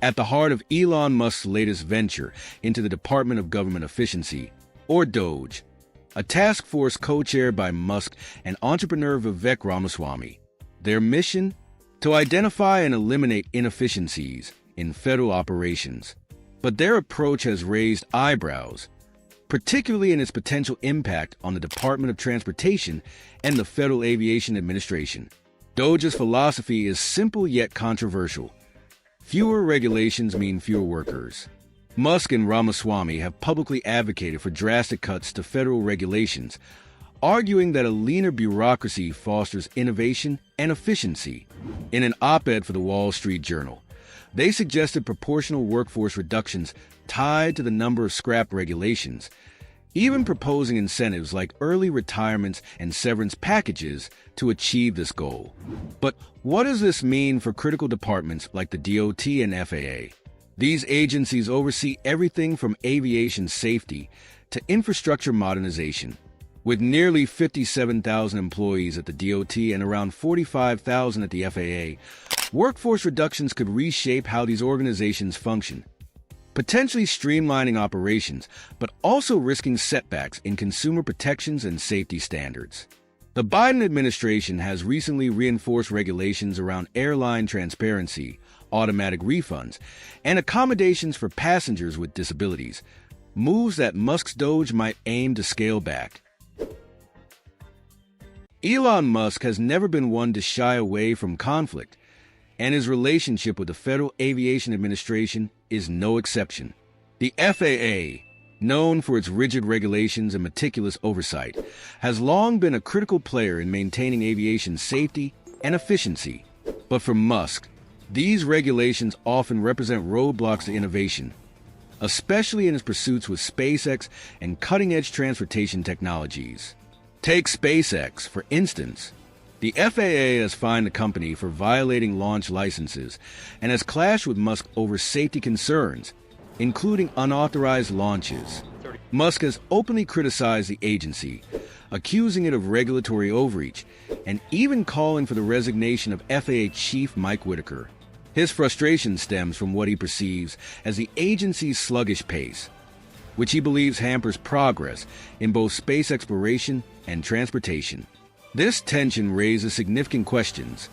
At the heart of Elon Musk's latest venture into the Department of Government Efficiency, or DOGE, a task force co-chaired by Musk and entrepreneur Vivek Ramaswamy. Their mission? To identify and eliminate inefficiencies in federal operations. But their approach has raised eyebrows, particularly in its potential impact on the Department of Transportation and the Federal Aviation Administration. DOGE's philosophy is simple yet controversial. Fewer regulations mean fewer workers. Musk and Ramaswamy have publicly advocated for drastic cuts to federal regulations, arguing that a leaner bureaucracy fosters innovation and efficiency. In an op-ed for the Wall Street Journal, they suggested proportional workforce reductions tied to the number of scrap regulations, even proposing incentives like early retirements and severance packages to achieve this goal. But what does this mean for critical departments like the DOT and FAA? These agencies oversee everything from aviation safety to infrastructure modernization. With nearly 57,000 employees at the DOT and around 45,000 at the FAA, workforce reductions could reshape how these organizations function, potentially streamlining operations, but also risking setbacks in consumer protections and safety standards. The Biden administration has recently reinforced regulations around airline transparency, automatic refunds, and accommodations for passengers with disabilities, moves that Musk's DOGE might aim to scale back. Elon Musk has never been one to shy away from conflict, and his relationship with the Federal Aviation Administration is no exception. The FAA, known for its rigid regulations and meticulous oversight, has long been a critical player in maintaining aviation safety and efficiency. But for Musk, these regulations often represent roadblocks to innovation, especially in his pursuits with SpaceX and cutting-edge transportation technologies. Take SpaceX, for instance. The FAA has fined the company for violating launch licenses and has clashed with Musk over safety concerns, including unauthorized launches. Musk has openly criticized the agency, accusing it of regulatory overreach, and even calling for the resignation of FAA Chief Mike Whitaker. His frustration stems from what he perceives as the agency's sluggish pace, which he believes hampers progress in both space exploration and transportation. This tension raises significant questions.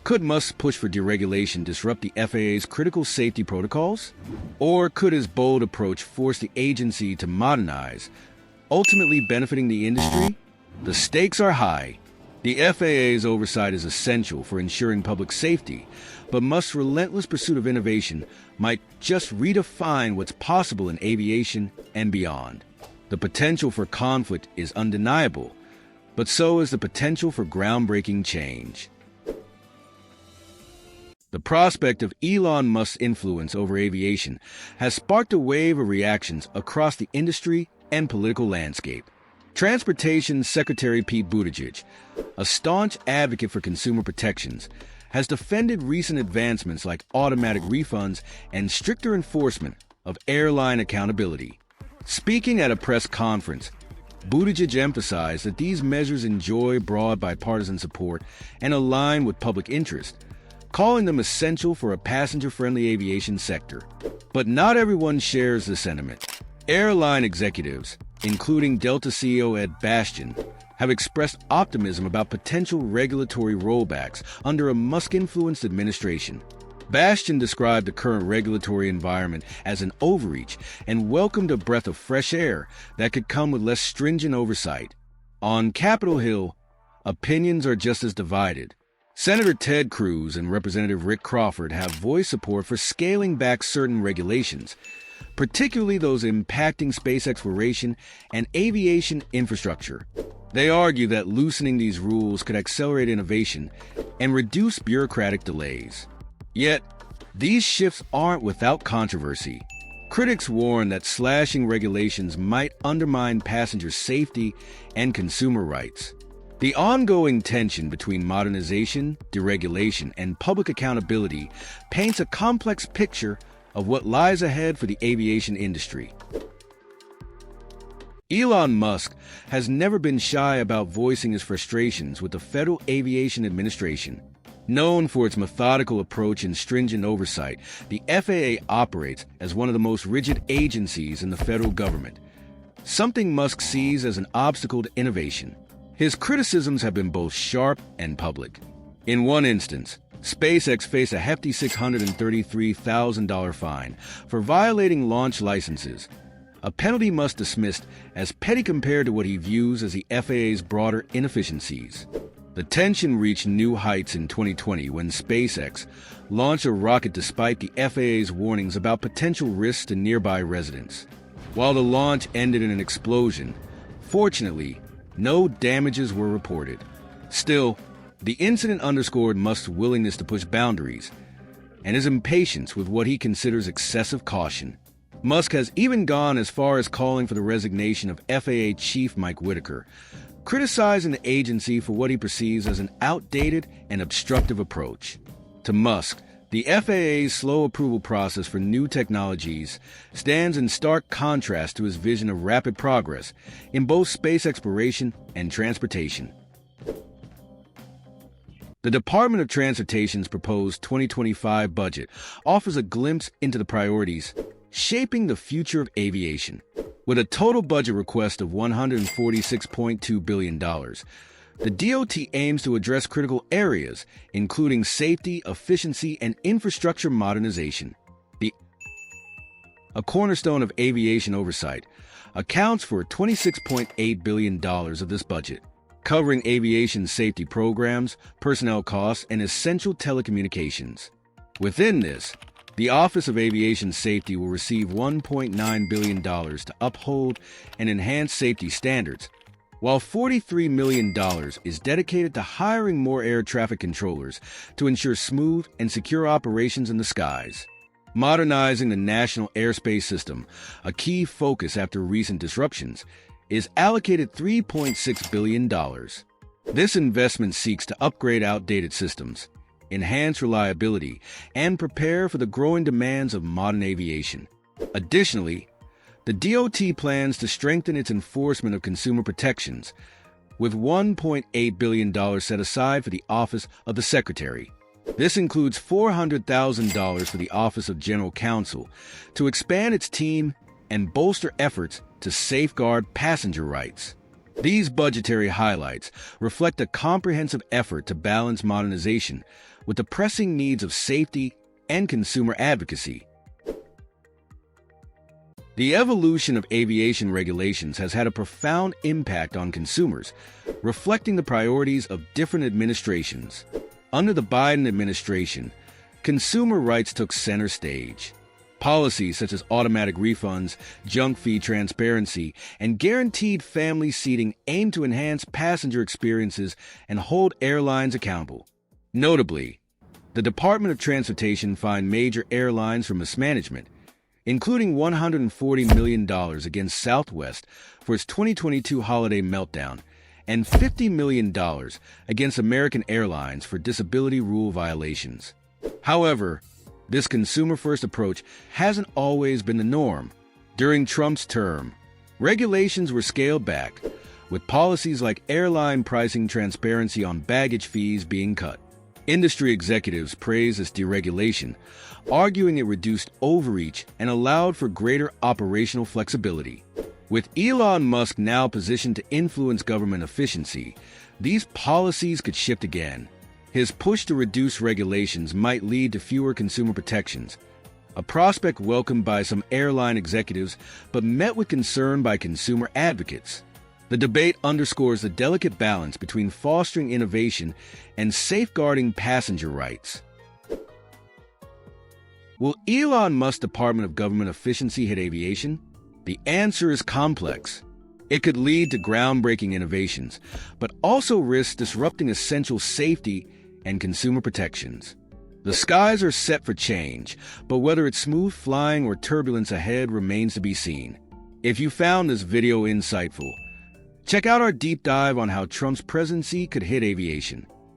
Could Musk's push for deregulation disrupt the FAA's critical safety protocols? Or could his bold approach force the agency to modernize, ultimately benefiting the industry? The stakes are high. The FAA's oversight is essential for ensuring public safety, but Musk's relentless pursuit of innovation might just redefine what's possible in aviation and beyond. The potential for conflict is undeniable, but so is the potential for groundbreaking change. The prospect of Elon Musk's influence over aviation has sparked a wave of reactions across the industry and political landscape. Transportation Secretary Pete Buttigieg, a staunch advocate for consumer protections, has defended recent advancements like automatic refunds and stricter enforcement of airline accountability. Speaking at a press conference, Buttigieg emphasized that these measures enjoy broad bipartisan support and align with public interest, calling them essential for a passenger-friendly aviation sector. But not everyone shares the sentiment. Airline executives, including Delta CEO Ed Bastian, have expressed optimism about potential regulatory rollbacks under a Musk-influenced administration. Bastian described the current regulatory environment as an overreach and welcomed a breath of fresh air that could come with less stringent oversight. On Capitol Hill, opinions are just as divided. Senator Ted Cruz and Representative Rick Crawford have voiced support for scaling back certain regulations, particularly those impacting space exploration and aviation infrastructure. They argue that loosening these rules could accelerate innovation and reduce bureaucratic delays. Yet, these shifts aren't without controversy. Critics warn that slashing regulations might undermine passenger safety and consumer rights. The ongoing tension between modernization, deregulation, and public accountability paints a complex picture of what lies ahead for the aviation industry. Elon Musk has never been shy about voicing his frustrations with the Federal Aviation Administration. Known for its methodical approach and stringent oversight, the FAA operates as one of the most rigid agencies in the federal government, something Musk sees as an obstacle to innovation. His criticisms have been both sharp and public. In one instance, SpaceX faced a hefty $633,000 fine for violating launch licenses, a penalty Musk dismissed as petty compared to what he views as the FAA's broader inefficiencies. The tension reached new heights in 2020 when SpaceX launched a rocket despite the FAA's warnings about potential risks to nearby residents. While the launch ended in an explosion, fortunately, no damages were reported. Still, the incident underscored Musk's willingness to push boundaries and his impatience with what he considers excessive caution. Musk has even gone as far as calling for the resignation of FAA Chief Mike Whitaker, criticizing the agency for what he perceives as an outdated and obstructive approach. To Musk, the FAA's slow approval process for new technologies stands in stark contrast to his vision of rapid progress in both space exploration and transportation. The Department of Transportation's proposed 2025 budget offers a glimpse into the priorities shaping the future of aviation. With a total budget request of $146.2 billion, the DOT aims to address critical areas, including safety, efficiency, and infrastructure modernization. A cornerstone of aviation oversight, accounts for $26.8 billion of this budget, covering aviation safety programs, personnel costs, and essential telecommunications. Within this, the Office of Aviation Safety will receive $1.9 billion to uphold and enhance safety standards, while $43 million is dedicated to hiring more air traffic controllers to ensure smooth and secure operations in the skies. Modernizing the national airspace system, a key focus after recent disruptions, is allocated $3.6 billion. This investment seeks to upgrade outdated systems, enhance reliability, and prepare for the growing demands of modern aviation. Additionally, the DOT plans to strengthen its enforcement of consumer protections, with $1.8 billion set aside for the Office of the Secretary. This includes $400,000 for the Office of General Counsel to expand its team and bolster efforts to safeguard passenger rights. These budgetary highlights reflect a comprehensive effort to balance modernization with the pressing needs of safety and consumer advocacy. The evolution of aviation regulations has had a profound impact on consumers, reflecting the priorities of different administrations. Under the Biden administration, consumer rights took center stage. Policies such as automatic refunds, junk fee transparency, and guaranteed family seating aim to enhance passenger experiences and hold airlines accountable. Notably, the Department of Transportation fined major airlines for mismanagement, including $140 million against Southwest for its 2022 holiday meltdown and $50 million against American Airlines for disability rule violations. However, this consumer-first approach hasn't always been the norm. During Trump's term, regulations were scaled back, with policies like airline pricing transparency on baggage fees being cut. Industry executives praised this deregulation, arguing it reduced overreach and allowed for greater operational flexibility. With Elon Musk now positioned to influence government efficiency, these policies could shift again. His push to reduce regulations might lead to fewer consumer protections, a prospect welcomed by some airline executives but met with concern by consumer advocates. The debate underscores the delicate balance between fostering innovation and safeguarding passenger rights. Will Elon Musk's Department of Government Efficiency hit aviation? The answer is complex. It could lead to groundbreaking innovations, but also risks disrupting essential safety and consumer protections. The skies are set for change, but whether it's smooth flying or turbulence ahead remains to be seen. If you found this video insightful, check out our deep dive on how Trump's presidency could hit aviation.